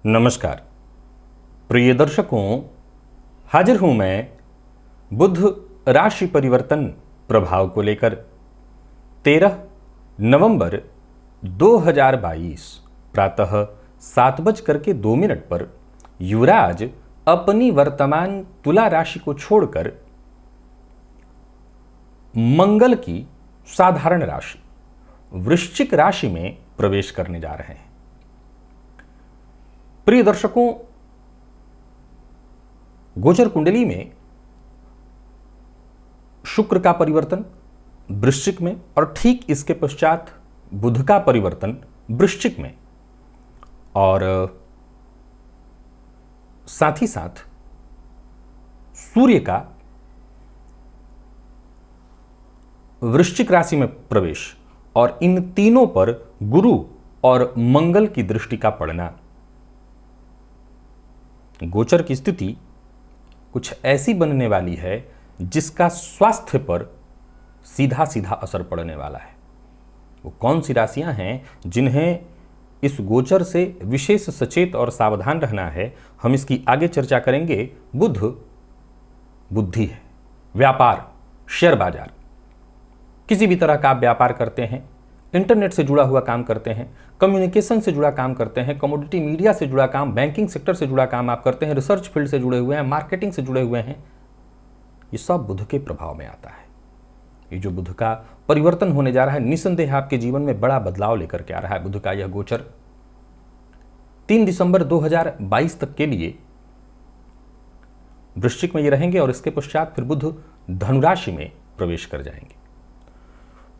नमस्कार प्रिय दर्शकों, हाजिर हूं मैं बुध राशि परिवर्तन प्रभाव को लेकर। 13 नवंबर 2022 प्रातः 7:02 पर युवराज अपनी वर्तमान तुला राशि को छोड़कर मंगल की साधारण राशि वृश्चिक राशि में प्रवेश करने जा रहे हैं। प्रिय दर्शकों, गोचर कुंडली में शुक्र का परिवर्तन वृश्चिक में और ठीक इसके पश्चात बुध का परिवर्तन वृश्चिक में, और साथ ही साथ सूर्य का वृश्चिक राशि में प्रवेश और इन तीनों पर गुरु और मंगल की दृष्टि का पड़ना। गोचर की स्थिति कुछ ऐसी बनने वाली है जिसका स्वास्थ्य पर सीधा सीधा असर पड़ने वाला है। वो कौन सी राशियां हैं जिन्हें इस गोचर से विशेष सचेत और सावधान रहना है, हम इसकी आगे चर्चा करेंगे। बुध बुद्धि है, व्यापार, शेयर बाजार, किसी भी तरह का आप व्यापार करते हैं, इंटरनेट से जुड़ा हुआ काम करते हैं, कम्युनिकेशन से जुड़ा काम करते हैं, कमोडिटी मीडिया से जुड़ा काम, बैंकिंग सेक्टर से जुड़ा काम आप करते हैं, रिसर्च फील्ड से जुड़े हुए हैं, मार्केटिंग से जुड़े हुए हैं, ये सब बुध के प्रभाव में आता है। ये जो बुध का परिवर्तन होने जा रहा है, निसंदेह आपके जीवन में बड़ा बदलाव लेकर के आ रहा है। बुध का यह गोचर 3 दिसंबर 2022 तक के लिए वृश्चिक में ये रहेंगे और इसके पश्चात फिर बुध धनुराशि में प्रवेश कर जाएंगे।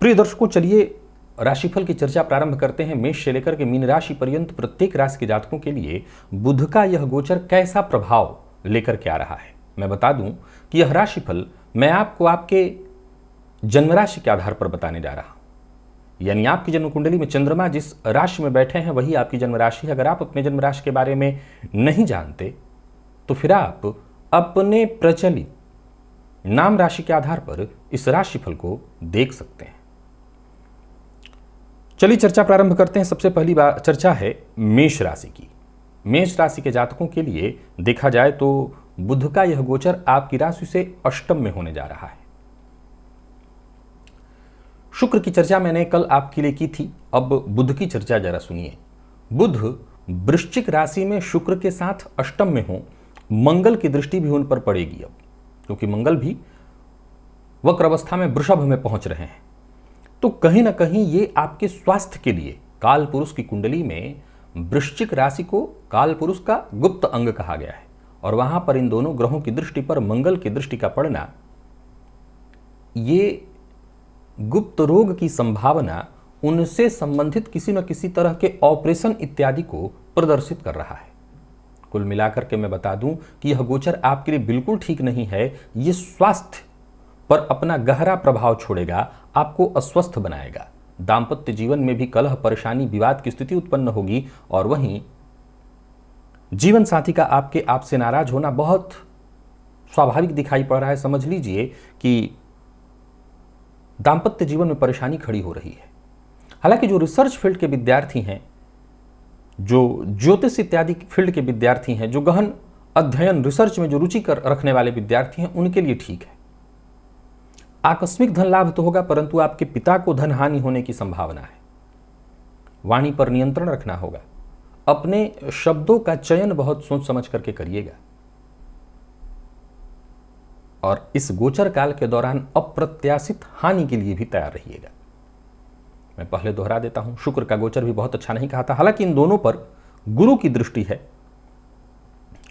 प्रिय दर्शकों, चलिए राशिफल की चर्चा प्रारंभ करते हैं। मेष से लेकर के मीन राशि पर्यंत प्रत्येक राशि के जातकों के लिए बुध का यह गोचर कैसा प्रभाव लेकर के आ रहा है। मैं बता दूं कि यह राशिफल मैं आपको आपके जन्म राशि के आधार पर बताने जा रहा हूं। यानी आपकी जन्म कुंडली में चंद्रमा जिस राशि में बैठे हैं वही आपकी जन्म राशि है। अगर आप अपने जन्म राशि के बारे में नहीं जानते तो फिर आप अपने प्रचलित नाम राशि के आधार पर इस राशिफल को देख सकते हैं। चलिए चर्चा प्रारंभ करते हैं। सबसे पहली बात चर्चा है मेष राशि की। मेष राशि के जातकों के लिए देखा जाए तो बुध का यह गोचर आपकी राशि से अष्टम में होने जा रहा है। शुक्र की चर्चा मैंने कल आपके लिए की थी, अब बुध की चर्चा जरा सुनिए। बुध वृश्चिक राशि में शुक्र के साथ अष्टम में हो, मंगल की दृष्टि भी उन पर पड़ेगी अब, क्योंकि मंगल भी वक्र अवस्था में वृषभ में पहुंच रहे हैं। तो कहीं ना कहीं ये आपके स्वास्थ्य के लिए, काल पुरुष की कुंडली में वृश्चिक राशि को काल पुरुष का गुप्त अंग कहा गया है, और वहां पर इन दोनों ग्रहों की दृष्टि पर मंगल की दृष्टि का पड़ना, ये गुप्त रोग की संभावना, उनसे संबंधित किसी न किसी तरह के ऑपरेशन इत्यादि को प्रदर्शित कर रहा है। कुल मिलाकर के मैं बता दूं कि यह गोचर आपके लिए बिल्कुल ठीक नहीं है। यह स्वास्थ्य पर अपना गहरा प्रभाव छोड़ेगा, आपको अस्वस्थ बनाएगा। दाम्पत्य जीवन में भी कलह, परेशानी, विवाद की स्थिति उत्पन्न होगी, और वहीं जीवन साथी का आपसे नाराज होना बहुत स्वाभाविक दिखाई पड़ रहा है। समझ लीजिए कि दाम्पत्य जीवन में परेशानी खड़ी हो रही है। हालांकि जो रिसर्च फील्ड के विद्यार्थी हैं, जो ज्योतिष इत्यादि फील्ड के विद्यार्थी हैं, जो गहन अध्ययन रिसर्च में जो रुचि रखने वाले विद्यार्थी हैं, उनके लिए ठीक है। आकस्मिक धन लाभ तो होगा, परंतु आपके पिता को धन हानि होने की संभावना है। वाणी पर नियंत्रण रखना होगा। अपने शब्दों का चयन बहुत सोच समझ करके करिएगा, और इस गोचर काल के दौरान अप्रत्याशित हानि के लिए भी तैयार रहिएगा। मैं पहले दोहरा देता हूं, शुक्र का गोचर भी बहुत अच्छा नहीं कहा था। हालांकि इन दोनों पर गुरु की दृष्टि है,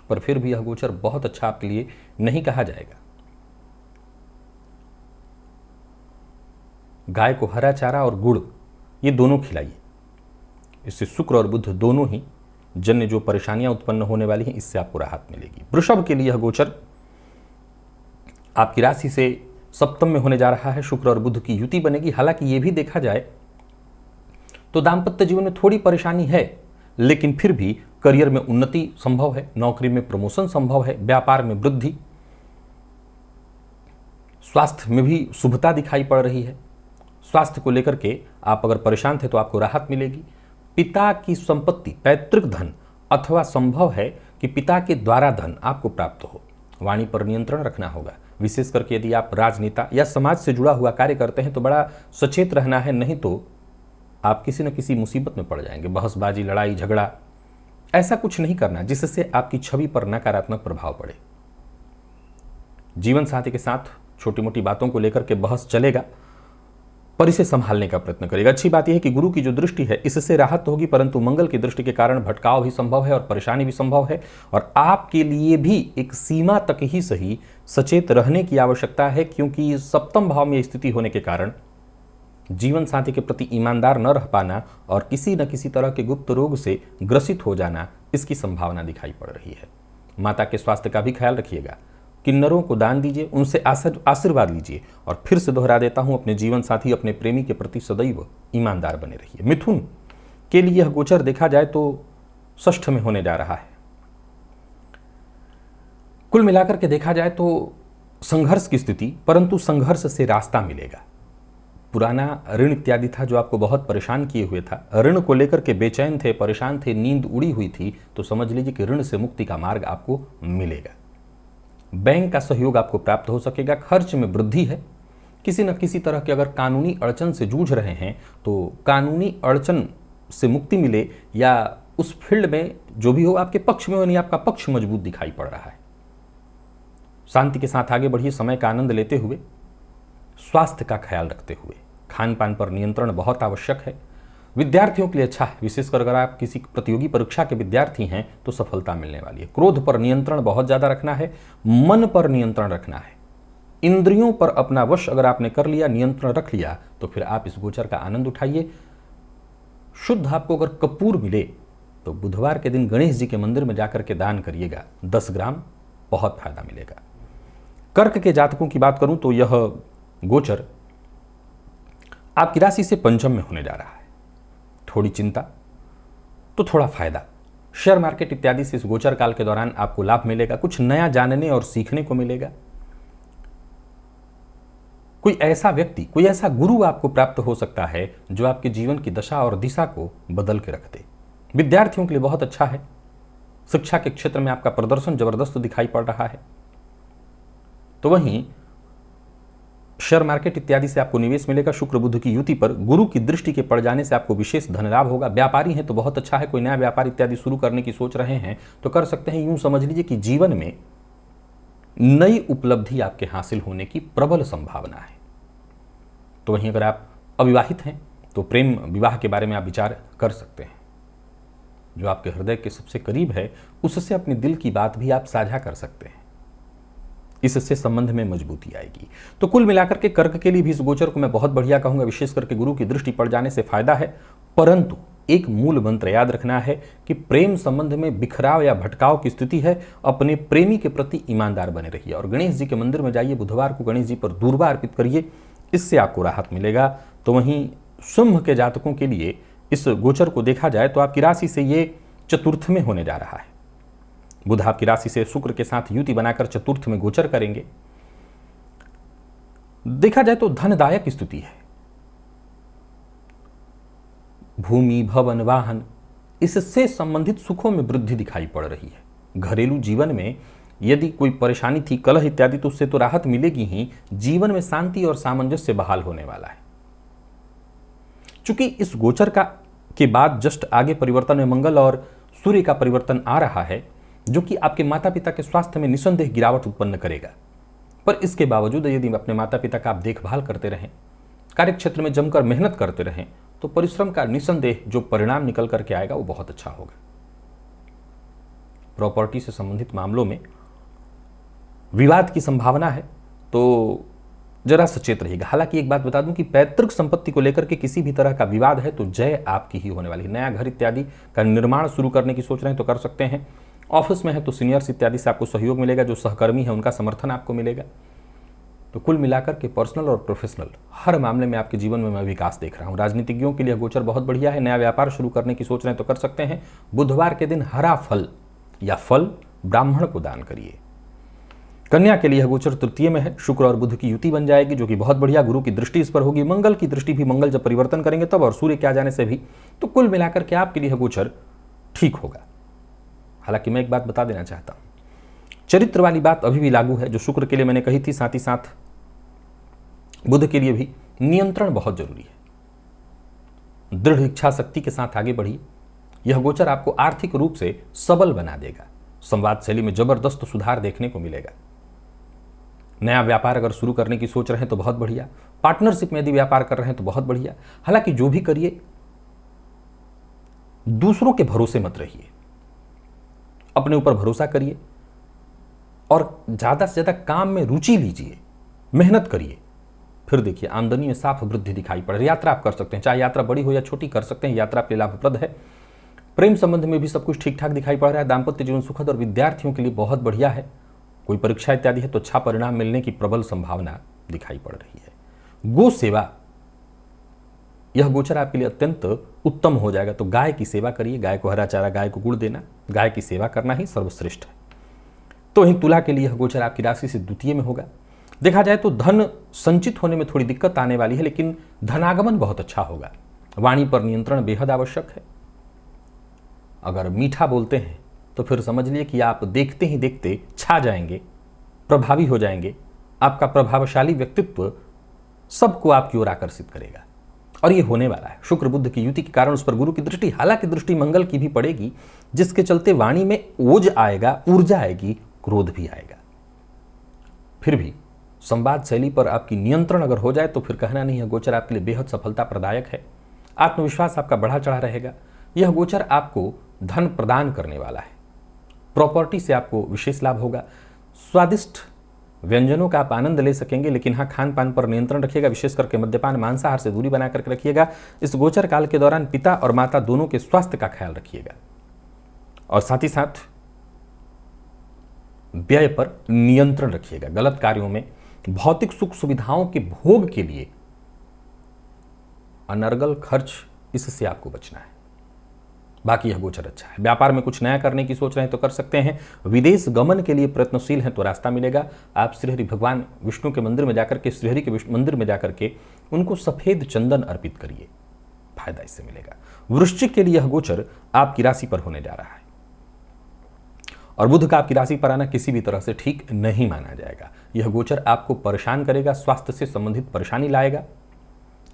पर फिर भी यह गोचर बहुत अच्छा आपके लिए नहीं कहा जाएगा। गाय को हरा चारा और गुड़, ये दोनों खिलाइए। इससे शुक्र और बुध दोनों ही जन्य जो परेशानियां उत्पन्न होने वाली हैं, इससे आपको राहत मिलेगी। वृषभ के लिए यह गोचर आपकी राशि से सप्तम में होने जा रहा है। शुक्र और बुध की युति बनेगी। हालांकि ये भी देखा जाए तो दाम्पत्य जीवन में थोड़ी परेशानी है, लेकिन फिर भी करियर में उन्नति संभव है, नौकरी में प्रमोशन संभव है, व्यापार में वृद्धि, स्वास्थ्य में भी शुभता दिखाई पड़ रही है। स्वास्थ्य को लेकर के आप अगर परेशान थे तो आपको राहत मिलेगी। पिता की संपत्ति, पैतृक धन अथवा संभव है कि पिता के द्वारा धन आपको प्राप्त हो। वाणी पर नियंत्रण रखना होगा, विशेष करके यदि आप राजनेता या समाज से जुड़ा हुआ कार्य करते हैं तो बड़ा सचेत रहना है, नहीं तो आप किसी न किसी मुसीबत में पड़ जाएंगे। बहसबाजी, लड़ाई झगड़ा, ऐसा कुछ नहीं करना जिससे आपकी छवि पर नकारात्मक प्रभाव पड़े। जीवन साथी के साथ छोटी मोटी बातों को लेकर के बहस चलेगा, पर इसे संभालने का प्रयत्न करेगा। अच्छी बात यह है कि गुरु की जो दृष्टि है इससे राहत तो होगी, परंतु मंगल की दृष्टि के कारण भटकाव भी संभव है और परेशानी भी संभव है। और आपके लिए भी एक सीमा तक ही सही सचेत रहने की आवश्यकता है, क्योंकि सप्तम भाव में स्थिति होने के कारण जीवन साथी के प्रति ईमानदार न रह पाना और किसी न किसी तरह के गुप्त रोग से ग्रसित हो जाना, इसकी संभावना दिखाई पड़ रही है। माता के स्वास्थ्य का भी ख्याल रखिएगा। किन्नरों को दान दीजिए, उनसे आशीर्वाद लीजिए। और फिर से दोहरा देता हूं, अपने जीवन साथी, अपने प्रेमी के प्रति सदैव ईमानदार बने रहिए। मिथुन के लिए यह गोचर देखा जाए तो षष्ठ में होने जा रहा है। कुल मिलाकर के देखा जाए तो संघर्ष की स्थिति, परंतु संघर्ष से रास्ता मिलेगा। पुराना ऋण इत्यादि था जो आपको बहुत परेशान किए हुए था, ऋण को लेकर के बेचैन थे, परेशान थे, नींद उड़ी हुई थी, तो समझ लीजिए कि ऋण से मुक्ति का मार्ग आपको मिलेगा। बैंक का सहयोग आपको प्राप्त हो सकेगा। खर्च में वृद्धि है। किसी न किसी तरह के अगर कानूनी अड़चन से जूझ रहे हैं तो कानूनी अड़चन से मुक्ति मिले, या उस फील्ड में जो भी हो आपके पक्ष में हो, यानी आपका पक्ष मजबूत दिखाई पड़ रहा है। शांति के साथ आगे बढ़िए, समय का आनंद लेते हुए, स्वास्थ्य का ख्याल रखते हुए। खान पान पर नियंत्रण बहुत आवश्यक है। विद्यार्थियों के लिए अच्छा है, विशेषकर अगर आप किसी प्रतियोगी परीक्षा के विद्यार्थी हैं तो सफलता मिलने वाली है। क्रोध पर नियंत्रण बहुत ज़्यादा रखना है, मन पर नियंत्रण रखना है। इंद्रियों पर अपना वश अगर आपने कर लिया, नियंत्रण रख लिया, तो फिर आप इस गोचर का आनंद उठाइए। शुद्ध आपको अगर कपूर मिले तो बुधवार के दिन गणेश जी के मंदिर में जाकर के दान करिएगा, 10 ग्राम, बहुत फायदा मिलेगा। कर्क के जातकों की बात करूं तो यह गोचर आपकी राशि से पंचम में होने जा रहा है। थोड़ी चिंता तो थोड़ा फायदा। शेयर मार्केट इत्यादि से इस गोचर काल के दौरान आपको लाभ मिलेगा। कुछ नया जानने और सीखने को मिलेगा। कोई ऐसा व्यक्ति, कोई ऐसा गुरु आपको प्राप्त हो सकता है जो आपके जीवन की दशा और दिशा को बदल के रख दे। विद्यार्थियों के लिए बहुत अच्छा है। शिक्षा के क्षेत्र में आपका प्रदर्शन जबरदस्त दिखाई पड़ रहा है। तो वहीं शेयर मार्केट इत्यादि से आपको निवेश मिलेगा। शुक्र बुध की युति पर गुरु की दृष्टि के पड़ जाने से आपको विशेष धन लाभ होगा। व्यापारी हैं तो बहुत अच्छा है। कोई नया व्यापार इत्यादि शुरू करने की सोच रहे हैं तो कर सकते हैं। यूं समझ लीजिए कि जीवन में नई उपलब्धि आपके हासिल होने की प्रबल संभावना है। तो वहीं अगर आप अविवाहित हैं तो प्रेम विवाह के बारे में आप विचार कर सकते हैं। जो आपके हृदय के सबसे करीब है उससे अपने दिल की बात भी आप साझा कर सकते हैं। इससे संबंध में मजबूती आएगी। तो कुल मिलाकर के कर्क के लिए भी इस गोचर को मैं बहुत बढ़िया कहूंगा। विशेष करके गुरु की दृष्टि पड़ जाने से फायदा है, परंतु एक मूल मंत्र याद रखना है कि प्रेम संबंध में बिखराव या भटकाव की स्थिति है। अपने प्रेमी के प्रति ईमानदार बने रहिए और गणेश जी के मंदिर में जाइए। बुधवार को गणेश जी पर दूर्वा अर्पित करिए, इससे आपको राहत मिलेगा। तो वहीं सिंह के जातकों के लिए इस गोचर को देखा जाए तो आपकी राशि से ये चतुर्थ में होने जा रहा है। बुध आपकी राशि से शुक्र के साथ युति बनाकर चतुर्थ में गोचर करेंगे। देखा जाए तो धनदायक स्थिति है। भूमि, भवन, वाहन, इससे संबंधित सुखों में वृद्धि दिखाई पड़ रही है। घरेलू जीवन में यदि कोई परेशानी थी, कलह इत्यादि, तो उससे तो राहत मिलेगी ही। जीवन में शांति और सामंजस्य बहाल होने वाला है। चूंकि इस गोचर के बाद जस्ट आगे परिवर्तन में मंगल और सूर्य का परिवर्तन आ रहा है, जो कि आपके माता पिता के स्वास्थ्य में निसंदेह गिरावट उत्पन्न करेगा। पर इसके बावजूद यदि अपने माता पिता का आप देखभाल करते रहें, कार्यक्षेत्र में जमकर मेहनत करते रहें, तो परिश्रम का निसंदेह जो परिणाम निकल करके आएगा वो बहुत अच्छा होगा। प्रॉपर्टी से संबंधित मामलों में विवाद की संभावना है, तो जरा सचेत रहिएगा। हालांकि एक बात बता दूं कि पैतृक संपत्ति को लेकर के किसी भी तरह का विवाद है तो जय आपकी ही होने वाली है। नया घर इत्यादि का निर्माण शुरू करने की सोच रहे हैं तो कर सकते हैं। ऑफिस में है तो सीनियर्स इत्यादि से आपको सहयोग मिलेगा। जो सहकर्मी है उनका समर्थन आपको मिलेगा। तो कुल मिलाकर के पर्सनल और प्रोफेशनल हर मामले में आपके जीवन में मैं विकास देख रहा हूँ। राजनीतिज्ञों के लिए गोचर बहुत बढ़िया है। नया व्यापार शुरू करने की सोच रहे हैं तो कर सकते हैं। बुधवार के दिन हरा फल या फल ब्राह्मण को दान करिए। कन्या के लिए यह गोचर तृतीय में है। शुक्र और बुध की युति बन जाएगी, जो कि बहुत बढ़िया। गुरु की दृष्टि इस पर होगी, मंगल की दृष्टि भी, मंगल जब परिवर्तन करेंगे तब, और सूर्य के आ जाने से भी। तो कुल मिलाकर के आपके लिए यह गोचर ठीक होगा। हालांकि मैं एक बात बता देना चाहता हूं, चरित्र वाली बात अभी भी लागू है जो शुक्र के लिए मैंने कही थी, साथ ही साथ बुध के लिए भी नियंत्रण बहुत जरूरी है। दृढ़ इच्छा शक्ति के साथ आगे बढ़िए। यह गोचर आपको आर्थिक रूप से सबल बना देगा। संवाद शैली में जबरदस्त सुधार देखने को मिलेगा। नया व्यापार अगर शुरू करने की सोच रहे हैं तो बहुत बढ़िया। पार्टनरशिप में यदि व्यापार कर रहे हैं तो बहुत बढ़िया। हालांकि जो भी करिए दूसरों के भरोसे मत रहिए, अपने ऊपर भरोसा करिए और ज्यादा से ज्यादा काम में रुचि लीजिए, मेहनत करिए। फिर देखिए आमदनी में साफ वृद्धि दिखाई पड़ रही है। यात्रा आप कर सकते हैं, चाहे यात्रा बड़ी हो या छोटी कर सकते हैं, यात्रा आपके लाभप्रद है। प्रेम संबंध में भी सब कुछ ठीक ठाक दिखाई पड़ रहा है। दाम्पत्य जीवन सुखद और विद्यार्थियों के लिए बहुत बढ़िया है। कोई परीक्षा इत्यादि है तो अच्छा परिणाम मिलने की प्रबल संभावना दिखाई पड़ रही है। गो सेवा, यह गोचर आपके लिए अत्यंत उत्तम हो जाएगा। तो गाय की सेवा करिए, गाय को हरा चारा, गाय को गुड़ देना, गाय की सेवा करना ही सर्वश्रेष्ठ है। तो वहीं तुला के लिए यह गोचर आपकी राशि से द्वितीय में होगा। देखा जाए तो धन संचित होने में थोड़ी दिक्कत आने वाली है, लेकिन धनागमन बहुत अच्छा होगा। वाणी पर नियंत्रण बेहद आवश्यक है। अगर मीठा बोलते हैं तो फिर समझ लिए कि आप देखते ही देखते छा जाएंगे, प्रभावी हो जाएंगे। आपका प्रभावशाली व्यक्तित्व सबको आपकी ओर आकर्षित करेगा और ये होने वाला है। शुक्र बुध की युति के कारण उस पर गुरु की दृष्टि, हालांकि दृष्टि मंगल की भी पड़ेगी, जिसके चलते वाणी में ओज आएगा, ऊर्जा आएगी, क्रोध भी आएगा। फिर भी संवाद शैली पर आपकी नियंत्रण अगर हो जाए तो फिर कहना नहीं है, गोचर आपके लिए बेहद सफलता प्रदायक है। आत्मविश्वास आपका बढ़ा चढ़ा रहेगा। यह गोचर आपको धन प्रदान करने वाला है। प्रॉपर्टी से आपको विशेष लाभ होगा। स्वादिष्ट व्यंजनों का आप आनंद ले सकेंगे, लेकिन हाँ खान पान पर नियंत्रण रखिएगा। विशेष करके मद्यपान, मांसाहार से दूरी बना करके रखिएगा। इस गोचर काल के दौरान पिता और माता दोनों के स्वास्थ्य का ख्याल रखिएगा और साथ ही साथ व्यय पर नियंत्रण रखिएगा। गलत कार्यों में, भौतिक सुख सुविधाओं के भोग के लिए अनर्गल खर्च, इससे आपको बचना है। बाकी यह गोचर अच्छा है। व्यापार में कुछ नया करने की सोच रहे हैं तो कर सकते हैं। विदेश गमन के लिए प्रयत्नशील हैं तो रास्ता मिलेगा। आप श्रीहरि भगवान विष्णु के मंदिर में जाकर के, श्रीहरि के मंदिर में जाकर के उनको सफेद चंदन अर्पित करिए, फायदा इससे मिलेगा। वृश्चिक के लिए यह गोचर आपकी राशि पर होने जा रहा है और बुध का आपकी राशि पर आना किसी भी तरह से ठीक नहीं माना जाएगा। यह गोचर आपको परेशान करेगा, स्वास्थ्य से संबंधित परेशानी लाएगा।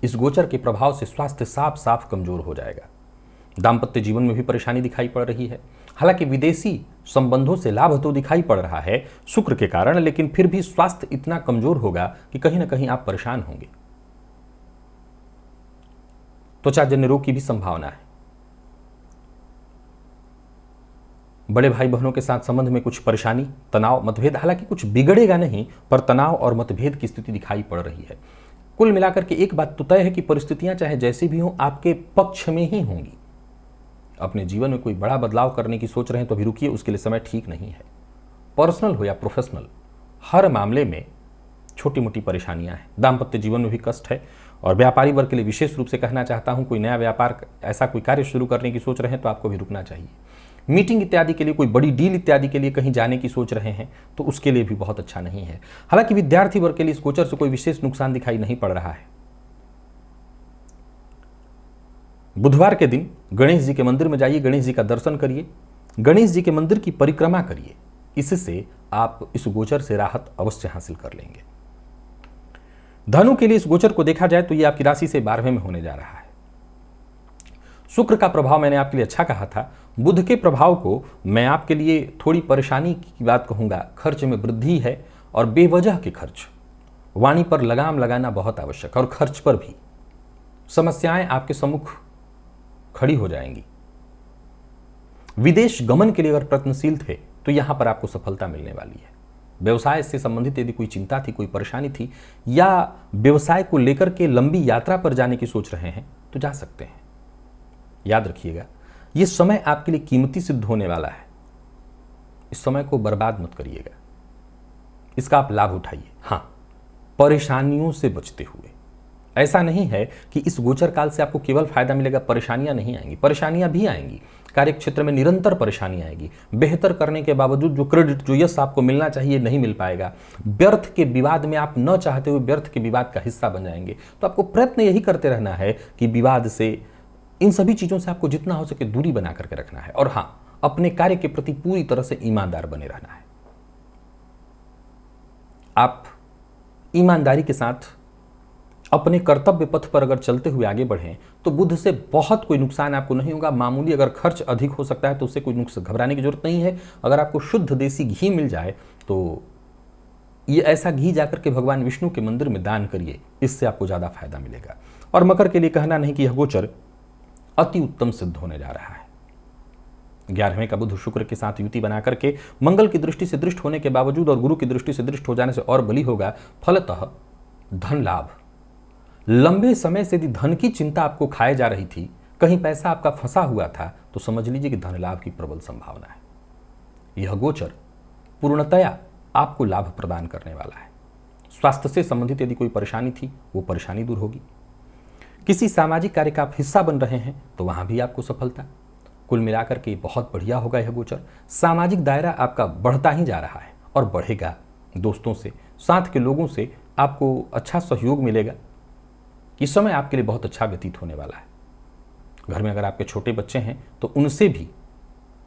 इस गोचर के प्रभाव से स्वास्थ्य साफ साफ कमजोर हो जाएगा। दाम्पत्य जीवन में भी परेशानी दिखाई पड़ रही है। हालांकि विदेशी संबंधों से लाभ तो दिखाई पड़ रहा है शुक्र के कारण, लेकिन फिर भी स्वास्थ्य इतना कमजोर होगा कि कहीं ना कहीं आप परेशान होंगे। त्वचाजन्य रोग की भी संभावना है। बड़े भाई बहनों के साथ संबंध में कुछ परेशानी, तनाव, मतभेद, हालांकि कुछ बिगड़ेगा नहीं, पर तनाव और मतभेद की स्थिति दिखाई पड़ रही है। कुल मिलाकर के एक बात तो तय है कि परिस्थितियां चाहे जैसी भी हों आपके पक्ष में ही होंगी। अपने जीवन में कोई बड़ा बदलाव करने की सोच रहे हैं तो अभी रुकिए, उसके लिए समय ठीक नहीं है। पर्सनल हो या प्रोफेशनल, हर मामले में छोटी मोटी परेशानियां हैं। दाम्पत्य जीवन में भी कष्ट है और व्यापारी वर्ग के लिए विशेष रूप से कहना चाहता हूं, कोई नया व्यापार, ऐसा कोई कार्य शुरू करने की सोच रहे हैं तो आपको भी रुकना चाहिए। मीटिंग इत्यादि के लिए, कोई बड़ी डील इत्यादि के लिए कहीं जाने की सोच रहे हैं तो उसके लिए भी बहुत अच्छा नहीं है। हालांकि विद्यार्थी वर्ग के लिए इस गोचर से कोई विशेष नुकसान दिखाई नहीं पड़ रहा है। बुधवार के दिन गणेश जी के मंदिर में जाइए, गणेश जी का दर्शन करिए, गणेश जी के मंदिर की परिक्रमा करिए। इससे आप इस गोचर से राहत अवश्य हासिल कर लेंगे। धनु के लिए इस गोचर को देखा जाए तो यह आपकी राशि से 12वें में होने जा रहा है। शुक्र का प्रभाव मैंने आपके लिए अच्छा कहा था। बुध के प्रभाव को मैं आपके लिए थोड़ी परेशानी की बात कहूंगा। खर्च में वृद्धि है और बेवजह के खर्च, वाणी पर लगाम लगाना बहुत आवश्यक है और खर्च पर भी समस्याएं आपके सम्मुख खड़ी हो जाएंगी। विदेश गमन के लिए अगर प्रयत्नशील थे तो यहां पर आपको सफलता मिलने वाली है। व्यवसाय से संबंधित यदि कोई चिंता थी, कोई परेशानी थी या व्यवसाय को लेकर के लंबी यात्रा पर जाने की सोच रहे हैं तो जा सकते हैं। याद रखिएगा, यह समय आपके लिए कीमती सिद्ध होने वाला है। इस समय को बर्बाद मत करिएगा, इसका आप लाभ उठाइए। हां, परेशानियों से बचते हुए। ऐसा नहीं है कि इस गोचर काल से आपको केवल फायदा मिलेगा, परेशानियां नहीं आएंगी। परेशानियां भी आएंगी, कार्य क्षेत्र में निरंतर परेशानी आएगी। बेहतर करने के बावजूद जो क्रेडिट, जो यश आपको मिलना चाहिए नहीं मिल पाएगा। व्यर्थ के विवाद में आप न चाहते हुए व्यर्थ के विवाद का हिस्सा बन जाएंगे। तो आपको प्रयत्न यही करते रहना है कि विवाद से, इन सभी चीजों से आपको जितना हो सके दूरी बना करके रखना है। और हाँ, अपने कार्य के प्रति पूरी तरह से ईमानदार बने रहना है। आप ईमानदारी के साथ अपने कर्तव्य पथ पर अगर चलते हुए आगे बढ़ें तो बुध से बहुत कोई नुकसान आपको नहीं होगा। मामूली अगर खर्च अधिक हो सकता है तो उससे कोई नुकसान घबराने की जरूरत नहीं है। अगर आपको शुद्ध देसी घी मिल जाए तो ये ऐसा घी जाकर के भगवान विष्णु के मंदिर में दान करिए, इससे आपको ज़्यादा फायदा मिलेगा। और मकर के लिए कहना नहीं कि यह गोचर अति उत्तम सिद्ध होने जा रहा है। 11वें का बुध शुक्र के साथ युति बना करके मंगल की दृष्टि से दृष्ट होने के बावजूद और गुरु की दृष्टि से दृष्ट हो जाने से और बली होगा। फलतः धन लाभ। लंबे समय से यदि धन की चिंता आपको खाए जा रही थी, कहीं पैसा आपका फंसा हुआ था, तो समझ लीजिए कि धन लाभ की प्रबल संभावना है। यह गोचर पूर्णतया आपको लाभ प्रदान करने वाला है। स्वास्थ्य से संबंधित यदि कोई परेशानी थी, वो परेशानी दूर होगी। किसी सामाजिक कार्य का आप हिस्सा बन रहे हैं तो वहां भी आपको सफलता। कुल मिलाकर के बहुत बढ़िया होगा यह गोचर। सामाजिक दायरा आपका बढ़ता ही जा रहा है और बढ़ेगा। दोस्तों से, साथ के लोगों से आपको अच्छा सहयोग मिलेगा। इस समय आपके लिए बहुत अच्छा व्यतीत होने वाला है। घर में अगर आपके छोटे बच्चे हैं तो उनसे भी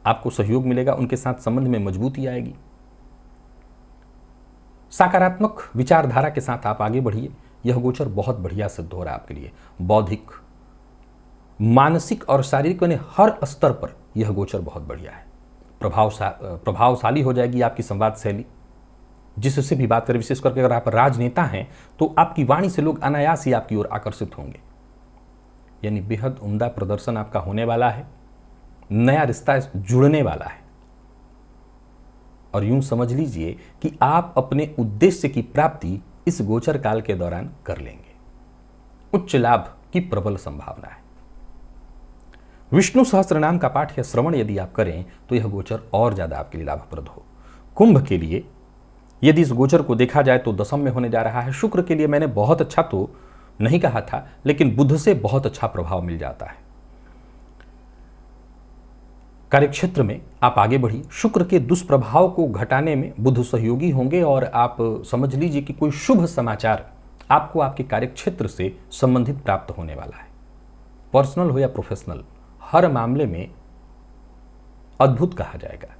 आपको सहयोग मिलेगा, उनके साथ संबंध में मजबूती आएगी। सकारात्मक विचारधारा के साथ आप आगे बढ़िए। यह गोचर बहुत बढ़िया सिद्ध हो रहा है आपके लिए। बौद्धिक, मानसिक और शारीरिक यानी हर स्तर पर यह गोचर बहुत बढ़िया है। प्रभावशाली हो जाएगी आपकी संवाद शैली। जिससे भी बात करें, विशेष करके अगर आप राजनेता हैं तो आपकी वाणी से लोग अनायास ही आपकी ओर आकर्षित होंगे। यानी बेहद उम्दा प्रदर्शन आपका होने वाला है। नया रिश्ता जुड़ने वाला है और यूं समझ लीजिए कि आप अपने उद्देश्य की प्राप्ति इस गोचर काल के दौरान कर लेंगे। उच्च लाभ की प्रबल संभावना है। विष्णु सहस्त्र नाम का पाठ या श्रवण यदि आप करें तो यह गोचर और ज्यादा आपके लिए लाभप्रद हो। कुंभ के लिए यदि इस गोचर को देखा जाए तो दशम में होने जा रहा है। शुक्र के लिए मैंने बहुत अच्छा तो नहीं कहा था, लेकिन बुध से बहुत अच्छा प्रभाव मिल जाता है। कार्यक्षेत्र में आप आगे बढ़िए। शुक्र के दुष्प्रभाव को घटाने में बुध सहयोगी होंगे और आप समझ लीजिए कि कोई शुभ समाचार आपको आपके कार्यक्षेत्र से संबंधित प्राप्त होने वाला है। पर्सनल हो या प्रोफेशनल, हर मामले में अद्भुत कहा जाएगा।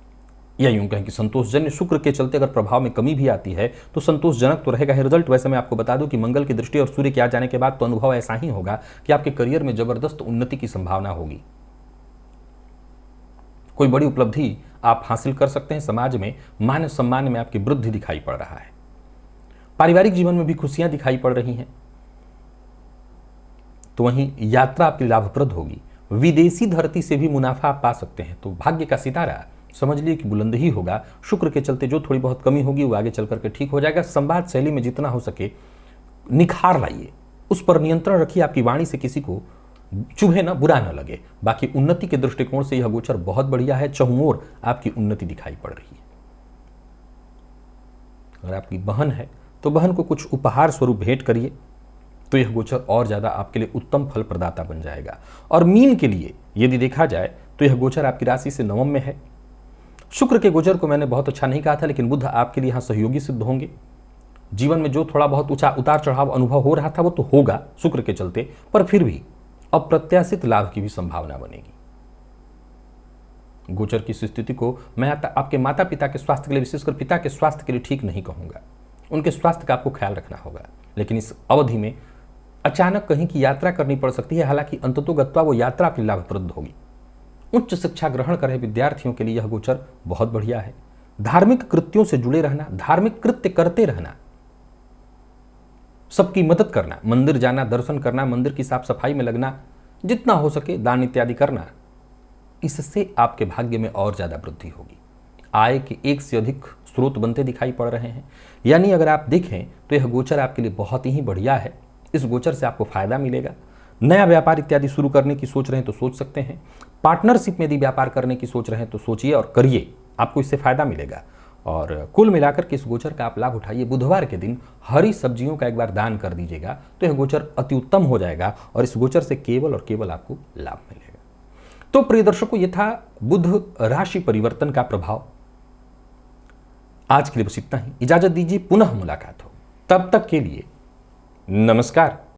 या यूं कहें कि संतोषजन्य शुक्र के चलते अगर प्रभाव में कमी भी आती है तो संतोषजनक तो रहेगा ही रिजल्ट। वैसे मैं आपको बता दूं कि मंगल की दृष्टि और सूर्य के आ जाने के बाद तो अनुभव ऐसा ही होगा कि आपके करियर में जबरदस्त उन्नति की संभावना होगी। कोई बड़ी उपलब्धि आप हासिल कर सकते हैं। समाज में मान सम्मान में आपकी वृद्धि दिखाई पड़ रहा है। पारिवारिक जीवन में भी खुशियां दिखाई पड़ रही हैं। तो वहीं यात्रा आपकी लाभप्रद होगी। विदेशी धरती से भी मुनाफा आप पा सकते हैं। तो भाग्य का सितारा समझ लिए कि बुलंद ही होगा। शुक्र के चलते जो थोड़ी बहुत कमी होगी वो आगे चल करके ठीक हो जाएगा। संवाद शैली में जितना हो सके निखार लाइए, उस पर नियंत्रण रखिए। आपकी वाणी से किसी को चुभे ना, बुरा ना लगे। बाकी उन्नति के दृष्टिकोण से यह गोचर बहुत बढ़िया है। चहुओर आपकी उन्नति दिखाई पड़ रही है। अगर आपकी बहन है तो बहन को कुछ उपहार स्वरूप भेंट करिए, तो यह गोचर और ज्यादा आपके लिए उत्तम फल प्रदाता बन जाएगा। और मीन के लिए यदि देखा जाए तो यह गोचर आपकी राशि से नवम में है। शुक्र के गोचर को मैंने बहुत अच्छा नहीं कहा था, लेकिन बुध आपके लिए यहां सहयोगी सिद्ध होंगे। जीवन में जो थोड़ा बहुत उतार चढ़ाव अनुभव हो रहा था वो तो होगा शुक्र के चलते, पर फिर भी अप्रत्याशित लाभ की भी संभावना बनेगी। गोचर की इस स्थिति को मैं आपके माता पिता के स्वास्थ्य के लिए, विशेषकर पिता के स्वास्थ्य के लिए ठीक नहीं कहूंगा। उनके स्वास्थ्य का आपको ख्याल रखना होगा। लेकिन इस अवधि में अचानक कहीं की यात्रा करनी पड़ सकती है। हालांकि अंततोगत्वा वो यात्रा आपके लाभप्रद होगी। उच्च शिक्षा ग्रहण कर रहे विद्यार्थियों के लिए यह गोचर बहुत बढ़िया है। धार्मिक कृत्यों से जुड़े रहना, धार्मिक कृत्य करते रहना, सबकी मदद करना, मंदिर जाना, दर्शन करना, मंदिर की साफ सफाई में लगना, जितना हो सके दान इत्यादि करना, इससे आपके भाग्य में और ज्यादा वृद्धि होगी। आय के एक से अधिक स्रोत बनते दिखाई पड़ रहे हैं। यानी अगर आप देखें तो यह गोचर आपके लिए बहुत ही बढ़िया है। इस गोचर से आपको फायदा मिलेगा। नया व्यापार इत्यादि शुरू करने की सोच रहे हैं तो सोच सकते हैं। पार्टनरशिप में यदि व्यापार करने की सोच रहे हैं तो सोचिए और करिए, आपको इससे फायदा मिलेगा। और कुल मिलाकर के इस गोचर का आप लाभ उठाइए। बुधवार के दिन हरी सब्जियों का एक बार दान कर दीजिएगा तो यह गोचर अति उत्तम हो जाएगा और इस गोचर से केवल और केवल आपको लाभ मिलेगा। तो प्रिय दर्शकों, ये था बुध राशि परिवर्तन का प्रभाव। आज के लिए बस इतना ही। इजाजत दीजिए, पुनः मुलाकात हो। तब तक के लिए नमस्कार।